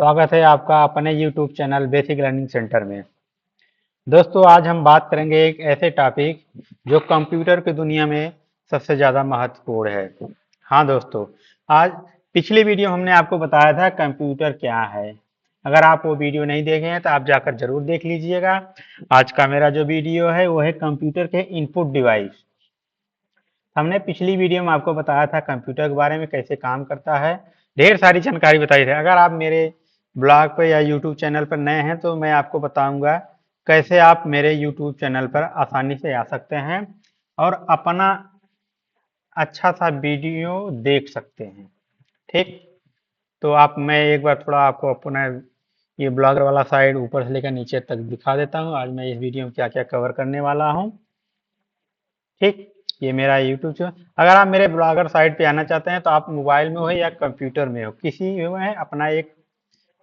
स्वागत है आपका अपने YouTube channel basic learning centre में। दोस्तों, आज हम बात करेंगे एक ऐसे टॉपिक जो कंप्यूटर की दुनिया में सबसे ज़्यादा महत्वपूर्ण है। हाँ दोस्तों, आज पिछली वीडियो हमने आपको बताया था कंप्यूटर क्या है। अगर आप वो वीडियो नहीं देखे हैं तो आप जाकर जरूर देख लीजिएगा। आज का मेरा जो वीडियो है वो है कंप्यूटर के इनपुट डिवाइस। हमने पिछली वीडियो में आपको बताया था कंप्यूटर के बारे में, कैसे काम करता है, ढेर सारी जानकारी बताई थी। अगर आप मेरे ब्लॉग पर या यूट्यूब चैनल पर नए हैं तो मैं आपको बताऊंगा कैसे आप मेरे यूट्यूब चैनल पर आसानी से आ सकते हैं और अपना अच्छा सा वीडियो देख सकते हैं। ठीक, तो मैं एक बार थोड़ा आपको अपना ये ब्लॉगर वाला साइड ऊपर से लेकर नीचे तक दिखा देता हूँ। आज मैं इस वीडियो में क्या क्या कवर करने वाला हूँ। ठीक, ये मेरा यूट्यूब चैनल। अगर आप मेरे ब्लॉगर साइट पे आना चाहते हैं तो आप मोबाइल में हो या कंप्यूटर में हो, किसी में अपना एक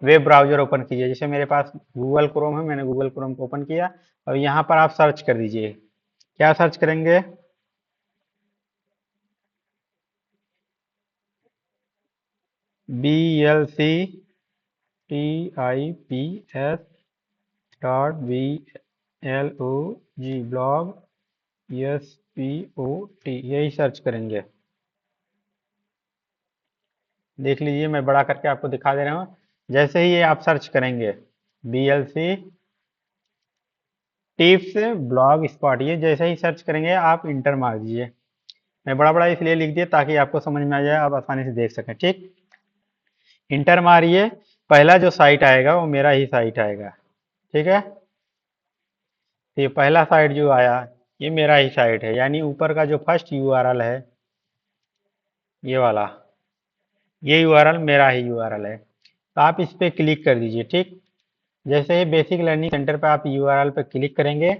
वेब ब्राउजर ओपन कीजिए। जैसे मेरे पास गूगल क्रोम है, मैंने गूगल क्रोम को ओपन किया और यहाँ पर आप सर्च कर दीजिए। क्या सर्च करेंगे? BLCTIPS.VLOG ब्लॉग SPOT, यही सर्च करेंगे। देख लीजिए, मैं बड़ा करके आपको दिखा दे रहा हूँ। जैसे ही ये आप सर्च करेंगे BLC टिप्स ब्लॉग स्पॉट, ये जैसे ही सर्च करेंगे आप इंटर मार दीजिए। मैं बड़ा बड़ा इसलिए लिख दिया ताकि आपको समझ में आ जाए, आप आसानी से देख सकें। ठीक, इंटर मारिए। पहला जो साइट आएगा वो मेरा ही साइट आएगा। ठीक है, तो ये पहला साइट जो आया ये मेरा ही साइट है, यानी ऊपर का जो फर्स्ट यूआरएल है ये वाला, ये यूआरएल मेरा ही यूआरएल है। तो आप इस पर क्लिक कर दीजिए। ठीक, जैसे ही बेसिक लर्निंग सेंटर पर आप यूआरएल पर क्लिक करेंगे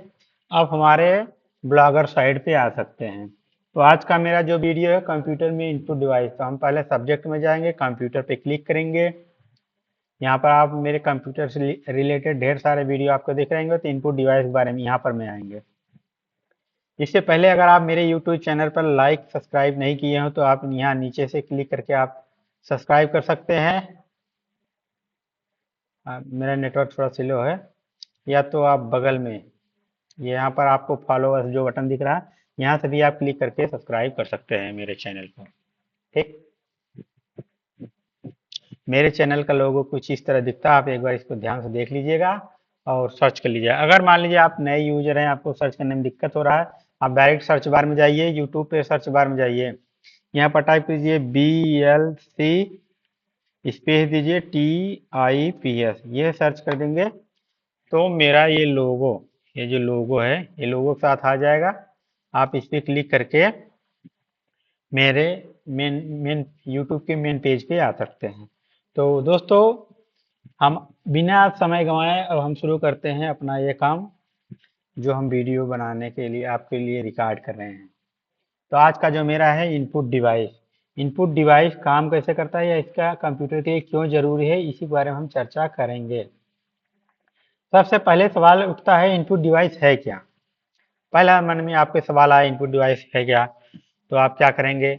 आप हमारे ब्लॉगर साइट पे आ सकते हैं। तो आज का मेरा जो वीडियो है कंप्यूटर में इनपुट डिवाइस, तो हम पहले सब्जेक्ट में जाएंगे, कंप्यूटर पे क्लिक करेंगे। यहाँ पर आप मेरे कंप्यूटर से रिलेटेड ढेर सारे वीडियो आपको दिख रहेंगे। तो इनपुट डिवाइस के बारे में यहाँ पर में आएंगे। इससे पहले अगर आप मेरे यूट्यूब चैनल पर लाइक सब्सक्राइब नहीं किए हो तो आप यहाँ नीचे से क्लिक करके आप सब्सक्राइब कर सकते हैं। मेरा नेटवर्क थोड़ा स्लो है। या तो आप बगल में ये यहाँ पर आपको फॉलोअर्स जो बटन दिख रहा है, यहाँ से भी आप क्लिक करके सब्सक्राइब कर सकते हैं मेरे चैनल को। ठीक, मेरे चैनल का लोगो कुछ इस तरह दिखता है, आप एक बार इसको ध्यान से देख लीजिएगा और सर्च कर लीजिएगा। अगर मान लीजिए आप नए यूजर हैं, आपको सर्च करने में दिक्कत हो रहा है, आप डायरेक्ट सर्च बार में जाइए, यूट्यूब पे सर्च बार में जाइए, यहाँ पर टाइप कीजिए BLC स्पेस दीजिए TIPS, ये सर्च कर देंगे तो मेरा ये लोगो, ये जो लोगो है ये लोगो के साथ आ जाएगा। आप इस पर क्लिक करके मेरे मेन मेन यूट्यूब के मेन पेज पे आ सकते हैं। तो दोस्तों, हम बिना समय गंवाए अब हम शुरू करते हैं अपना ये काम जो हम वीडियो बनाने के लिए आपके लिए रिकॉर्ड कर रहे हैं। तो आज का जो मेरा है इनपुट डिवाइस, इनपुट डिवाइस काम कैसे करता है या इसका कंप्यूटर के लिए क्यों जरूरी है, इसी के बारे में हम चर्चा करेंगे। सबसे पहले सवाल उठता है इनपुट डिवाइस है क्या। पहला मन में आपके सवाल आया इनपुट डिवाइस है क्या, तो आप क्या करेंगे,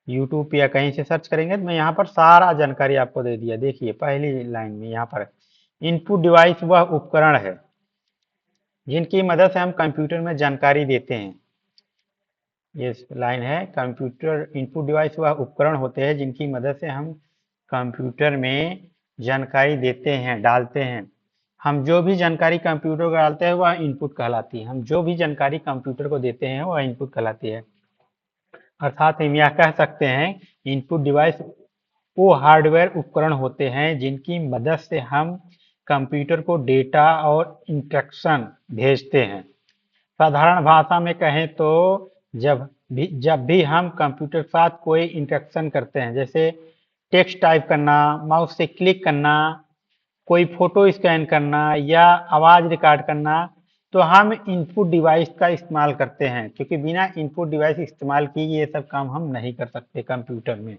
यूट्यूब या कहीं से सर्च करेंगे। तो मैं यहाँ पर सारा जानकारी आपको दे दिया। देखिए पहली लाइन में यहाँ पर इनपुट डिवाइस वह उपकरण है जिनकी मदद से हम कंप्यूटर में जानकारी देते हैं। ये लाइन है, कंप्यूटर इनपुट डिवाइस वह उपकरण होते हैं जिनकी मदद से हम कंप्यूटर में जानकारी देते हैं, डालते हैं। हम जो भी जानकारी कंप्यूटर को डालते हैं वह इनपुट कहलाती है। हम जो भी जानकारी कंप्यूटर को देते हैं वह इनपुट कहलाती है। अर्थात हम यह कह सकते हैं इनपुट डिवाइस वो हार्डवेयर उपकरण होते हैं जिनकी मदद से हम कंप्यूटर को डेटा और इंस्ट्रक्शन भेजते हैं। साधारण भाषा में कहें तो जब भी हम कंप्यूटर के साथ कोई इंटरेक्शन करते हैं, जैसे टेक्स्ट टाइप करना, माउस से क्लिक करना, कोई फोटो स्कैन करना या आवाज़ रिकॉर्ड करना, तो हम इनपुट डिवाइस का इस्तेमाल करते हैं, क्योंकि बिना इनपुट डिवाइस इस्तेमाल किए ये सब काम हम नहीं कर सकते कंप्यूटर में।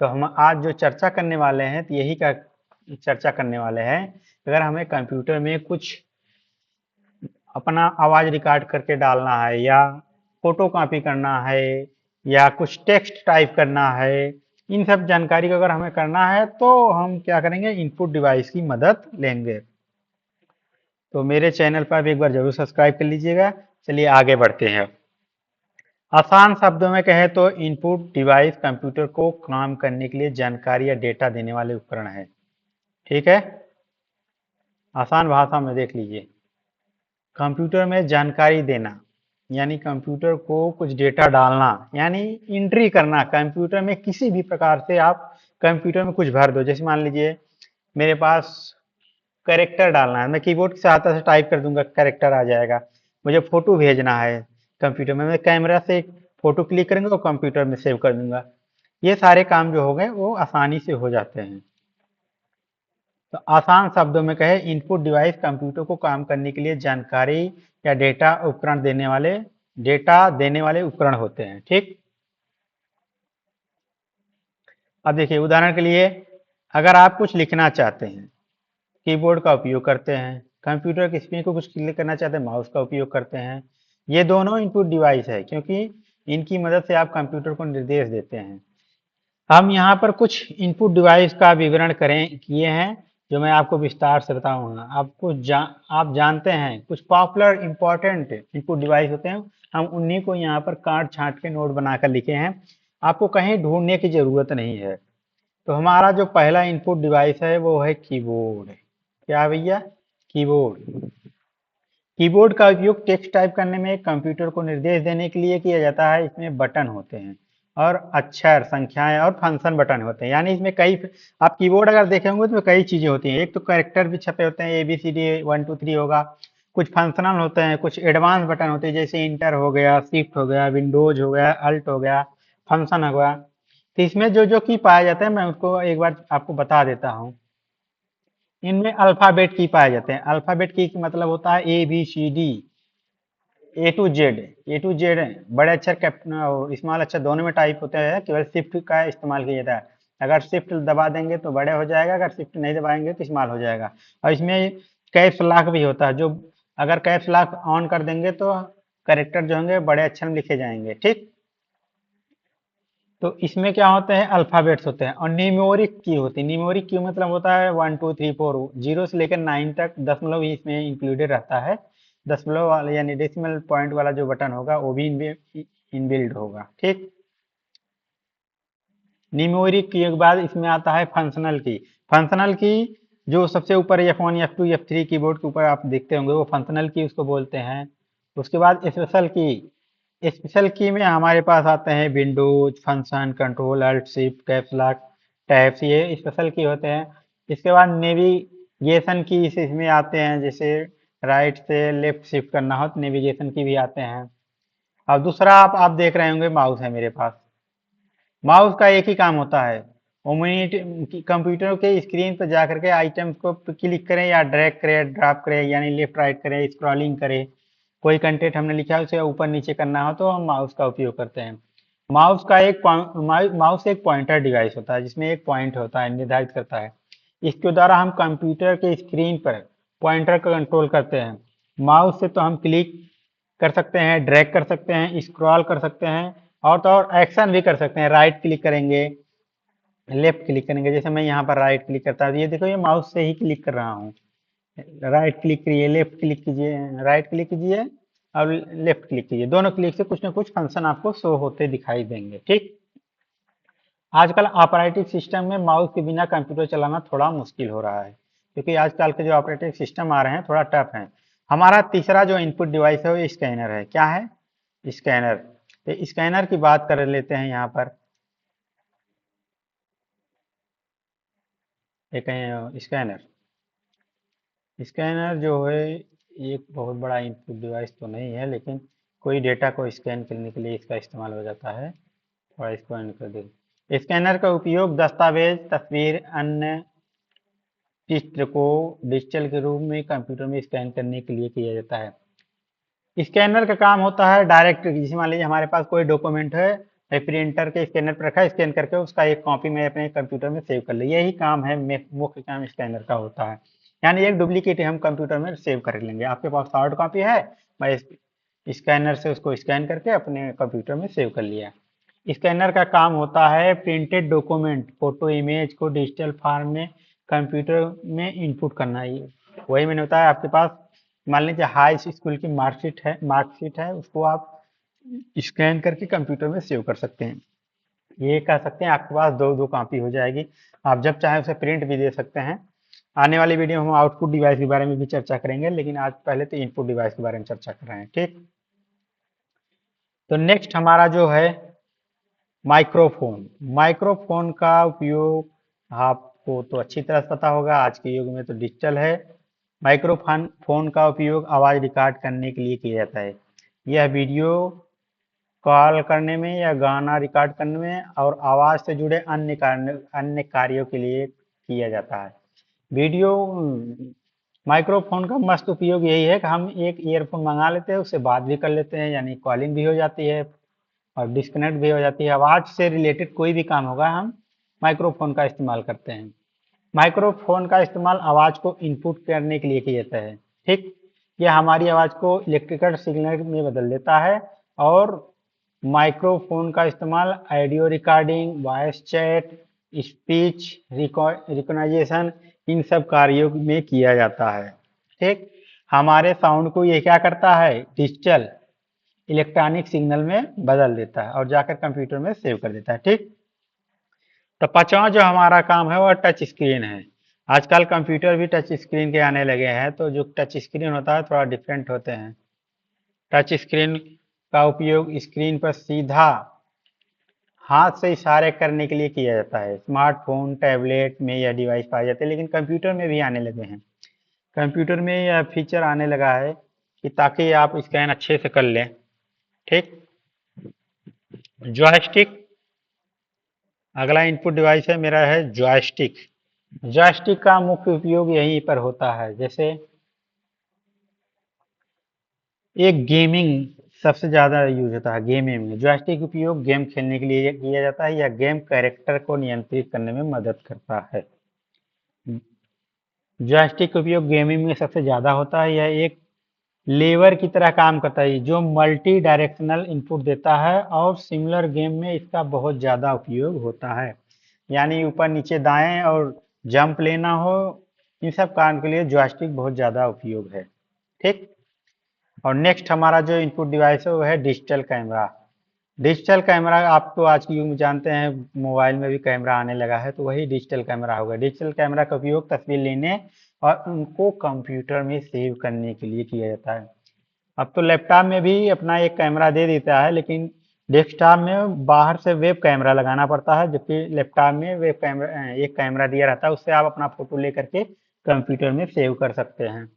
तो हम आज जो चर्चा करने वाले हैं तो यही का चर्चा करने वाले हैं। अगर हमें कंप्यूटर में कुछ अपना आवाज़ रिकॉर्ड करके डालना है या फोटो कॉपी करना है या कुछ टेक्स्ट टाइप करना है इन सब जानकारी को अगर हमें करना है तो हम क्या करेंगे, इनपुट डिवाइस की मदद लेंगे। तो मेरे चैनल पर भी एक बार जरूर सब्सक्राइब कर लीजिएगा। चलिए आगे बढ़ते हैं। आसान शब्दों में कहें तो इनपुट डिवाइस कंप्यूटर को काम करने के लिए जानकारी या डेटा देने वाले उपकरण है। ठीक है, आसान भाषा में देख लीजिए। कंप्यूटर में जानकारी देना यानी कंप्यूटर को कुछ डेटा डालना, यानी एंट्री करना। कंप्यूटर में किसी भी प्रकार से आप कंप्यूटर में कुछ भर दो, जैसे मान लीजिए मेरे पास कैरेक्टर डालना है, मैं कीबोर्ड की सहायता से टाइप कर दूंगा, कैरेक्टर आ जाएगा। मुझे फोटो भेजना है कंप्यूटर में, मैं कैमरा से फोटो क्लिक करेंगे तो कंप्यूटर में सेव कर दूंगा। ये सारे काम जो हो गए वो आसानी से हो जाते हैं। तो आसान शब्दों में कहे, इनपुट डिवाइस कंप्यूटर को काम करने के लिए जानकारी या डेटा देने वाले उपकरण होते हैं। ठीक, अब देखिए उदाहरण के लिए, अगर आप कुछ लिखना चाहते हैं कीबोर्ड का उपयोग करते हैं, कंप्यूटर की स्क्रीन को कुछ क्लिक करना चाहते हैं माउस का उपयोग करते हैं। ये दोनों इनपुट डिवाइस है, क्योंकि इनकी मदद से आप कंप्यूटर को निर्देश देते हैं। हम यहाँ पर कुछ इनपुट डिवाइस का विवरण करें किए हैं, जो मैं आपको विस्तार से बताऊंगा। आप जानते हैं कुछ पॉपुलर इंपॉर्टेंट इनपुट डिवाइस होते हैं, हम उन्हीं को यहाँ पर काट छांट के नोट बनाकर लिखे हैं। आपको कहीं ढूंढने की जरूरत नहीं है। तो हमारा जो पहला इनपुट डिवाइस है वो है कीबोर्ड। क्या भैया, कीबोर्ड। कीबोर्ड का उपयोग टेक्स्ट टाइप करने में कंप्यूटर को निर्देश देने के लिए किया जाता है। इसमें बटन होते हैं और अक्षर, संख्याएं और फंक्शन बटन होते हैं। यानी इसमें कई, आप कीबोर्ड अगर देखे होंगे तो इसमें कई चीजें होती हैं। एक तो कैरेक्टर भी छपे होते हैं, ABCD 1 2 3 होगा। कुछ फंक्शनल होते हैं, कुछ एडवांस बटन होते हैं, जैसे इंटर हो गया, शिफ्ट हो गया, विंडोज हो गया, अल्ट हो गया, फंक्शन हो गया। तो इसमें जो जो की पाया जाता है मैं उसको एक बार आपको बता देता हूँ। इनमें अल्फाबेट की पाए जाते हैं। अल्फाबेट की मतलब होता है ABCD, A to Z। A to Z बड़े अक्षर स्मॉल अक्षर दोनों में टाइप होते हैं, केवल शिफ्ट का इस्तेमाल किया जाता है। अगर शिफ्ट दबा देंगे तो बड़े हो जाएगा, अगर शिफ्ट नहीं दबाएंगे तो स्मॉल हो जाएगा। और इसमें कैप्स लॉक भी होता है, जो अगर कैप्स लॉक ऑन कर देंगे तो कैरेक्टर जो होंगे बड़े अक्षर में लिखे जाएंगे। ठीक, तो इसमें क्या होते हैं, अल्फाबेट्स होते हैं और न्यूमेरिक की होती है। न्यूमेरिक की मतलब होता है 1 2 3 4, 0 से लेकर 9 तक। दशमलव भी इसमें इंक्लूडेड रहता है। दशमलव वाला यानी डेसिमल पॉइंट वाला जो बटन होगा वो भी इनबिल्ड होगा। ठीक, न्यूमेरिक की के बाद इसमें आता है फंक्शनल की। फंक्शनल की जो सबसे ऊपर F1 F2 F3 कीबोर्ड के ऊपर आप देखते होंगे वो फंक्शनल की उसको बोलते हैं। उसके बाद स्पेशल की। स्पेशल की में हमारे पास आते हैं Windows, function, control, alt, shift, caps lock, tabs, ये स्पेशल की होते हैं। इसके बाद नेविगेशन की इसमें आते हैं, जैसे राइट से लेफ्ट शिफ्ट करना हो तो नेविगेशन की भी आते हैं। अब दूसरा आप देख रहे होंगे माउस है मेरे पास। माउस का एक ही काम होता है, कंप्यूटर के स्क्रीन पर जा करके आइटम्स को क्लिक करें या ड्रैग करें, ड्रॉप करें, यानी लेफ्ट राइट करें, स्क्रॉलिंग करें। कोई कंटेंट हमने लिखा है उसे ऊपर नीचे करना हो तो हम माउस का उपयोग करते हैं। माउस एक पॉइंटर डिवाइस होता है, जिसमें एक पॉइंट होता है, निर्धारित करता है। इसके द्वारा हम कंप्यूटर के स्क्रीन पर पॉइंटर का कंट्रोल करते हैं। माउस से तो हम क्लिक कर सकते हैं, ड्रैग कर सकते हैं, स्क्रॉल कर सकते हैं और तो और एक्शन भी कर सकते हैं। राइट क्लिक करेंगे, लेफ्ट क्लिक करेंगे, जैसे मैं यहाँ पर राइट क्लिक करता हूँ, ये देखो ये माउस से ही क्लिक कर रहा हूँ। राइट क्लिक करिए, लेफ्ट क्लिक कीजिए, राइट क्लिक कीजिए और लेफ्ट क्लिक कीजिए। दोनों क्लिक से कुछ ना कुछ फंक्शन आपको शो होते दिखाई देंगे। ठीक, आजकल ऑपरेटिंग सिस्टम में माउस के बिना कंप्यूटर चलाना थोड़ा मुश्किल हो रहा है, क्योंकि आजकल के जो ऑपरेटिंग सिस्टम आ रहे हैं थोड़ा टफ है। हमारा तीसरा जो इनपुट डिवाइस है वो स्कैनर है। क्या है, स्कैनर। तो स्कैनर की बात कर लेते हैं यहाँ पर। एक स्कैनर। स्कैनर जो है एक बहुत बड़ा इनपुट डिवाइस तो नहीं है, लेकिन कोई डेटा को स्कैन करने के लिए इसका इस्तेमाल हो जाता है। थोड़ा इसको ऑन कर दे। स्कैनर का उपयोग दस्तावेज, तस्वीर, अन्य चित्र को डिजिटल के रूप में कंप्यूटर में स्कैन करने के लिए किया जाता है। स्कैनर का काम होता है डायरेक्ट, जैसे मान लीजिए हमारे पास कोई डॉक्यूमेंट है, मैं प्रिंटर के स्कैनर पर रखा है, स्कैन करके उसका एक कॉपी मैं अपने कंप्यूटर में सेव कर ले, यही काम है, मुख्य काम स्कैनर का होता है। यानी एक डुप्लीकेट हम कंप्यूटर में सेव कर लेंगे। आपके पास हार्ड कॉपी है, मैं स्कैनर से उसको स्कैन करके अपने कंप्यूटर में सेव कर लिया। स्कैनर का काम होता है प्रिंटेड डॉक्यूमेंट, फोटो इमेज को डिजिटल फॉर्म में कंप्यूटर में इनपुट करना। ही वही मैंने बताया, आपके पास मान लीजिए हाई स्कूल की मार्कशीट है, उसको आप स्कैन करके कंप्यूटर में सेव कर सकते हैं। ये कह सकते हैं आपके पास दो दो कॉपी हो जाएगी, आप जब चाहें उसे प्रिंट भी दे सकते हैं। आने वाली वीडियो में हम आउटपुट डिवाइस के बारे में भी चर्चा करेंगे, लेकिन आज पहले तो इनपुट डिवाइस के बारे में चर्चा कर रहे हैं। ठीक, तो नेक्स्ट हमारा जो है माइक्रोफोन। माइक्रोफोन का उपयोग आपको तो अच्छी तरह से पता होगा, आज के युग में तो डिजिटल है। माइक्रोफोन फोन का उपयोग आवाज़ रिकॉर्ड करने के लिए किया जाता है। यह वीडियो कॉल करने में या गाना रिकॉर्ड करने में और आवाज़ से जुड़े अन्य कार्यों के लिए किया जाता है। वीडियो माइक्रोफोन का मस्त उपयोग यही है कि हम एक ईयरफोन मंगा लेते हैं, उससे बात भी कर लेते हैं, यानी कॉलिंग भी हो जाती है और डिस्कनेक्ट भी हो जाती है। आवाज़ से रिलेटेड कोई भी काम होगा हम माइक्रोफोन का इस्तेमाल करते हैं। माइक्रोफोन का इस्तेमाल आवाज़ को इनपुट करने के लिए किया जाता है। ठीक, यह हमारी आवाज़ को इलेक्ट्रिकल सिग्नल में बदल देता है। और माइक्रोफोन का इस्तेमाल audio recording, voice chat, speech recognition, इन सब कार्यों में किया जाता है। ठीक, हमारे साउंड को ये क्या करता है, डिजिटल इलेक्ट्रॉनिक सिग्नल में बदल देता है और जाकर कंप्यूटर में सेव कर देता है। ठीक, तो पांचवा जो हमारा काम है वह टच स्क्रीन है। आजकल कंप्यूटर भी टच स्क्रीन के आने लगे हैं, तो जो टच स्क्रीन होता है थोड़ा डिफरेंट होते हैं। टच स्क्रीन का उपयोग स्क्रीन पर सीधा हाथ से इशारे करने के लिए किया जाता है। स्मार्टफोन, टैबलेट में यह डिवाइस पाए जाते हैं, लेकिन कंप्यूटर में भी आने लगे हैं। कंप्यूटर में यह फीचर आने लगा है कि ताकि आप स्कैन अच्छे से कर लें। ठीक, जॉयस्टिक अगला इनपुट डिवाइस है मेरा, है जॉयस्टिक। जॉयस्टिक का मुख्य उपयोग यहीं पर होता है, जैसे एक गेमिंग सबसे ज़्यादा यूज होता है। गेमिंग में जॉयस्टिक उपयोग गेम खेलने के लिए किया जाता है या गेम कैरेक्टर को नियंत्रित करने में मदद करता है। जॉयस्टिक का उपयोग गेमिंग में सबसे ज़्यादा होता है। यह एक लेवर की तरह काम करता है जो मल्टी डायरेक्शनल इनपुट देता है और सिमिलर गेम में इसका बहुत ज़्यादा उपयोग होता है। यानी ऊपर नीचे दाएं और जंप लेना हो, इन सब काम के लिए जॉयस्टिक बहुत ज़्यादा उपयोग है। ठीक, और नेक्स्ट हमारा जो इनपुट डिवाइस है वो है डिजिटल कैमरा। डिजिटल कैमरा आप तो आज के युग में जानते हैं, मोबाइल में भी कैमरा आने लगा है, तो वही डिजिटल कैमरा होगा। डिजिटल कैमरा का उपयोग तस्वीर लेने और उनको कंप्यूटर में सेव करने के लिए किया जाता है। अब तो लैपटॉप में भी अपना एक कैमरा दे देता है, लेकिन डेस्कटॉप में बाहर से वेब कैमरा लगाना पड़ता है, जबकि लैपटॉप में वेब कैमरा एक कैमरा दिया रहता है, उससे आप अपना फोटो लेकर के कंप्यूटर में सेव कर सकते हैं।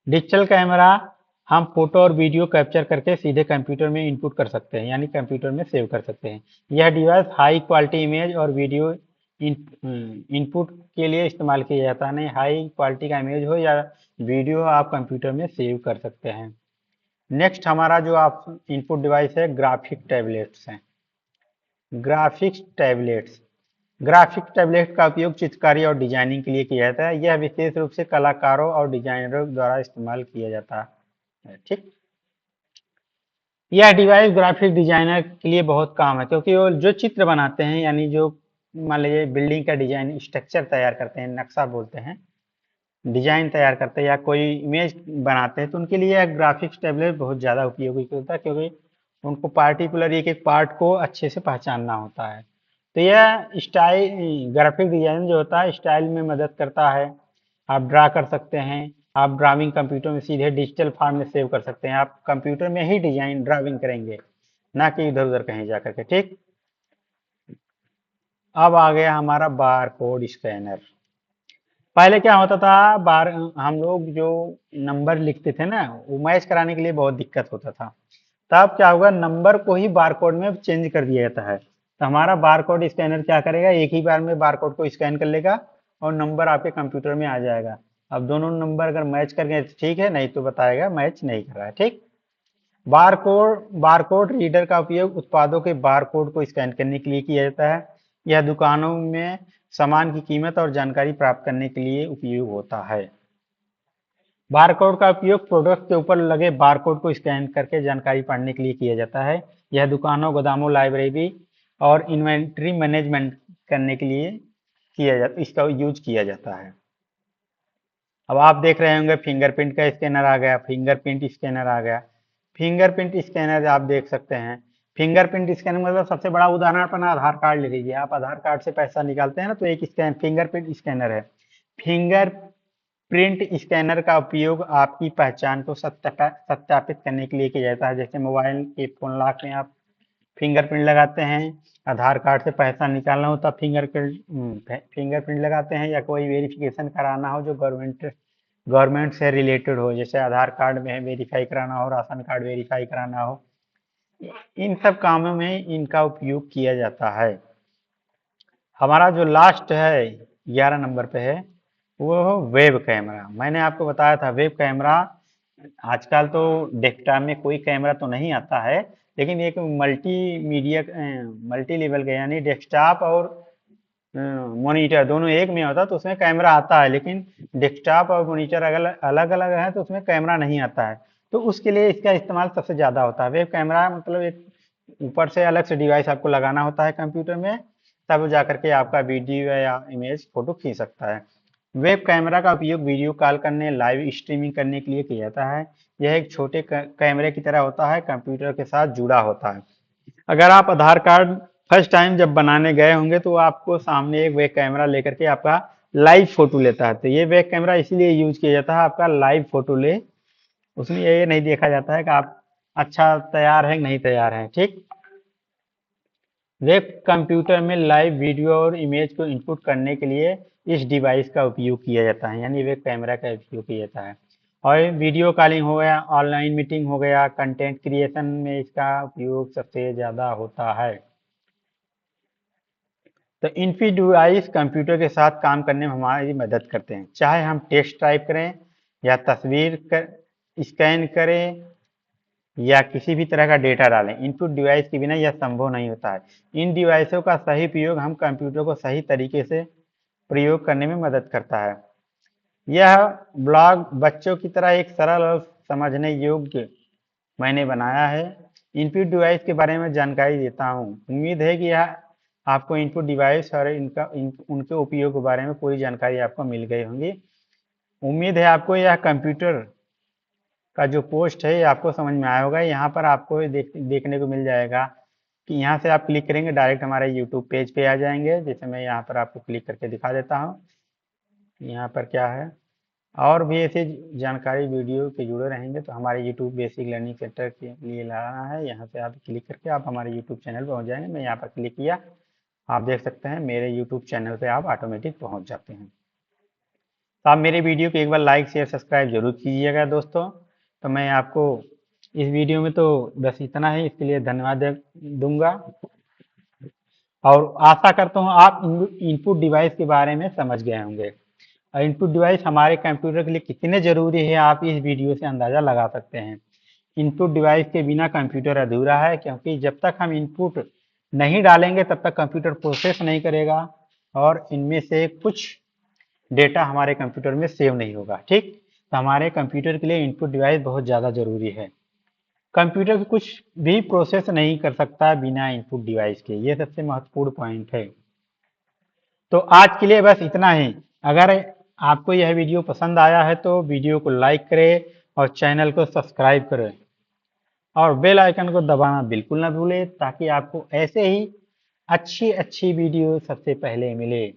डिजिटल कैमरा हम फोटो और वीडियो कैप्चर करके सीधे कंप्यूटर में इनपुट कर सकते हैं, यानी कंप्यूटर में सेव कर सकते हैं। यह डिवाइस हाई क्वालिटी इमेज और वीडियो इनपुट के लिए इस्तेमाल किया जाता है। नहीं, हाई क्वालिटी का इमेज हो या वीडियो आप कंप्यूटर में सेव कर सकते हैं। नेक्स्ट हमारा जो आप इनपुट डिवाइस है ग्राफिक टैबलेट्स हैं। ग्राफिक्स टैबलेट्स ग्राफिक टैबलेट का उपयोग चित्रकारी और डिजाइनिंग के लिए किया जाता है। यह विशेष रूप से कलाकारों और डिजाइनरों द्वारा इस्तेमाल किया जाता है। ठीक, यह डिवाइस ग्राफिक डिजाइनर के लिए बहुत काम है, क्योंकि वो जो चित्र बनाते हैं, यानी जो मान लीजिए बिल्डिंग का डिजाइन स्ट्रक्चर तैयार करते हैं, नक्शा बोलते हैं, डिजाइन तैयार करते हैं या कोई इमेज बनाते हैं, तो उनके लिए यह ग्राफिक्स टैबलेट बहुत ज़्यादा उपयोगी होता है, क्योंकि उनको पार्टिकुलर एक एक पार्ट को अच्छे से पहचानना होता है। तो यह स्टाइल ग्राफिक डिजाइन जो होता है स्टाइल में मदद करता है। आप ड्रा कर सकते हैं, आप ड्राइंग कंप्यूटर में सीधे डिजिटल फॉर्म में सेव कर सकते हैं। आप कंप्यूटर में ही डिजाइन ड्राइंग करेंगे, ना कि इधर उधर कहीं जा करके। ठीक, अब आ गया हमारा बार कोड स्कैनर। पहले क्या होता था, बार हम लोग जो नंबर लिखते थे ना, वो मैच कराने के लिए बहुत दिक्कत होता था। तब क्या होगा, नंबर को ही बारकोड में चेंज कर दिया जाता है। तो हमारा बारकोड स्कैनर क्या करेगा, एक ही बार में बारकोड को स्कैन कर लेगा और नंबर आपके कंप्यूटर में आ जाएगा। अब दोनों नंबर अगर मैच कर गए तो ठीक है, नहीं तो बताएगा मैच नहीं कर रहा है। ठीक, बारकोड रीडर का उपयोग उत्पादों के बारकोड को स्कैन करने के लिए किया जाता है। यह दुकानों में सामान की कीमत और जानकारी प्राप्त करने के लिए उपयोग होता है। बारकोड का उपयोग प्रोडक्ट के ऊपर लगे बारकोड को स्कैन करके जानकारी पढ़ने के लिए किया जाता है। यह दुकानों, गोदामों, लाइब्रेरी और इन्वेंट्री मैनेजमेंट करने के लिए इसका यूज किया जाता है। अब आप देख रहे होंगे फिंगरप्रिंट का स्कैनर आ गया, फिंगरप्रिंट स्कैनर आ गया। फिंगरप्रिंट स्कैनर आप देख सकते हैं। फिंगरप्रिंट स्कैनर मतलब सबसे बड़ा उदाहरण अपना आधार कार्ड ले लीजिए। आप आधार कार्ड से पैसा निकालते हैं ना, तो एक फिंगरप्रिंट स्कैनर है। फिंगर प्रिंट स्कैनर का उपयोग आपकी पहचान को सत्यापित करने के लिए किया जाता है। जैसे मोबाइल के फोन लॉक में आप फिंगरप्रिंट लगाते हैं, आधार कार्ड से पैसा निकालना हो तब फिंगरप्रिंट लगाते हैं, या कोई वेरिफिकेशन कराना हो जो गवर्नमेंट से रिलेटेड हो, जैसे आधार कार्ड में वेरीफाई कराना हो, राशन कार्ड वेरीफाई कराना हो, इन सब कामों में इनका उपयोग किया जाता है। हमारा जो लास्ट है 11 नंबर पे है, वो वेब कैमरा। मैंने आपको बताया था वेब कैमरा आजकल तो डेस्कटॉप में कोई कैमरा तो नहीं आता है, लेकिन एक मल्टी लेवल का यानी डेस्कटॉप और मॉनिटर दोनों एक में होता है तो उसमें कैमरा आता है, लेकिन डेस्कटॉप और मॉनिटर अगर अलग अलग है तो उसमें कैमरा नहीं आता है। तो उसके लिए इसका इस्तेमाल सबसे ज़्यादा होता है। वेब कैमरा मतलब एक ऊपर से अलग से डिवाइस आपको लगाना होता है कंप्यूटर में, तब जा करके आपका वीडियो या इमेज फोटो खींच सकता है। वेब कैमरा का उपयोग वीडियो कॉल करने, लाइव स्ट्रीमिंग करने के लिए किया जाता है। यह एक छोटे कैमरे की तरह होता है, कंप्यूटर के साथ जुड़ा होता है। अगर आप आधार कार्ड फर्स्ट टाइम जब बनाने गए होंगे तो आपको सामने एक वेब कैमरा लेकर के आपका लाइव फोटो लेता है। तो ये वेब कैमरा इसीलिए यूज किया जाता है आपका लाइव फोटो ले, उसमें ये नहीं देखा जाता है कि आप अच्छा तैयार हैं कि नहीं तैयार हैं। ठीक, वेब कंप्यूटर में लाइव वीडियो और इमेज को इनपुट करने के लिए इस डिवाइस का उपयोग किया जाता है, यानी वेब कैमरा का उपयोग किया जाता है। और वीडियो कॉलिंग हो गया, ऑनलाइन मीटिंग हो गया, कंटेंट क्रिएशन में इसका उपयोग सबसे ज़्यादा होता है। तो इनफी डिवाइस कंप्यूटर के साथ काम करने में हमारी मदद करते हैं, चाहे हम टेक्स्ट टाइप करें या स्कैन करें या किसी भी तरह का डेटा डालें। इनपुट डिवाइस के बिना यह संभव नहीं होता है। इन डिवाइसों का सही उपयोग हम कंप्यूटर को सही तरीके से प्रयोग करने में मदद करता है। यह ब्लॉग बच्चों की तरह एक सरल और समझने योग्य मैंने बनाया है। इनपुट डिवाइस के बारे में जानकारी देता हूँ। उम्मीद है कि यह आपको इनपुट डिवाइस और उनके उपयोग के बारे में पूरी जानकारी आपको मिल गई होंगी। उम्मीद है आपको यह कंप्यूटर का जो पोस्ट है ये आपको समझ में आया होगा। यहाँ पर आपको देखने को मिल जाएगा कि यहाँ से आप क्लिक करेंगे डायरेक्ट हमारे यूट्यूब पेज पे आ जाएंगे। जैसे मैं यहाँ पर आपको क्लिक करके दिखा देता हूँ यहाँ पर क्या है। और भी ऐसे जानकारी वीडियो के जुड़े रहेंगे तो हमारे यूट्यूब बेसिक लर्निंग सेंटर के लिए लाना है। यहाँ से आप क्लिक करके आप हमारे यूट्यूब चैनल पर पहुँच जाएंगे। मैं यहाँ पर क्लिक किया, आप देख सकते हैं मेरे यूट्यूब चैनल पे आप ऑटोमेटिक पहुँच जाते हैं। तो आप मेरे वीडियो को एक बार लाइक शेयर सब्सक्राइब जरूर कीजिएगा दोस्तों। तो मैं आपको इस वीडियो में तो बस इतना ही, इसके लिए धन्यवाद दूंगा और आशा करता हूँ आप इनपुट डिवाइस के बारे में समझ गए होंगे। और इनपुट डिवाइस हमारे कंप्यूटर के लिए कितने ज़रूरी है आप इस वीडियो से अंदाज़ा लगा सकते हैं। इनपुट डिवाइस के बिना कंप्यूटर अधूरा है, क्योंकि जब तक हम इनपुट नहीं डालेंगे तब तक कंप्यूटर प्रोसेस नहीं करेगा और इनमें से कुछ डेटा हमारे कंप्यूटर में सेव नहीं होगा। ठीक, तो हमारे कंप्यूटर के लिए इनपुट डिवाइस बहुत ज़्यादा ज़रूरी है। कंप्यूटर कुछ भी प्रोसेस नहीं कर सकता बिना इनपुट डिवाइस के, ये सबसे महत्वपूर्ण पॉइंट है। तो आज के लिए बस इतना ही। अगर आपको यह वीडियो पसंद आया है तो वीडियो को लाइक करें और चैनल को सब्सक्राइब करें और बेल आइकन को दबाना बिल्कुल ना भूलें, ताकि आपको ऐसे ही अच्छी अच्छी वीडियो सबसे पहले मिले।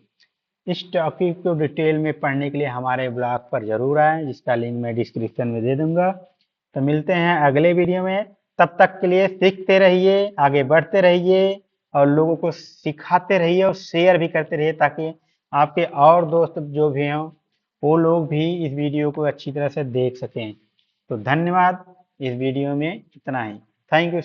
इस टॉपिक को डिटेल में पढ़ने के लिए हमारे ब्लॉग पर जरूर आएं, जिसका लिंक मैं डिस्क्रिप्शन में दे दूंगा। तो मिलते हैं अगले वीडियो में, तब तक के लिए सीखते रहिए, आगे बढ़ते रहिए और लोगों को सिखाते रहिए और शेयर भी करते रहिए, ताकि आपके और दोस्त जो भी हों वो लोग भी इस वीडियो को अच्छी तरह से देख सकें। तो धन्यवाद, इस वीडियो में इतना ही। Thank you.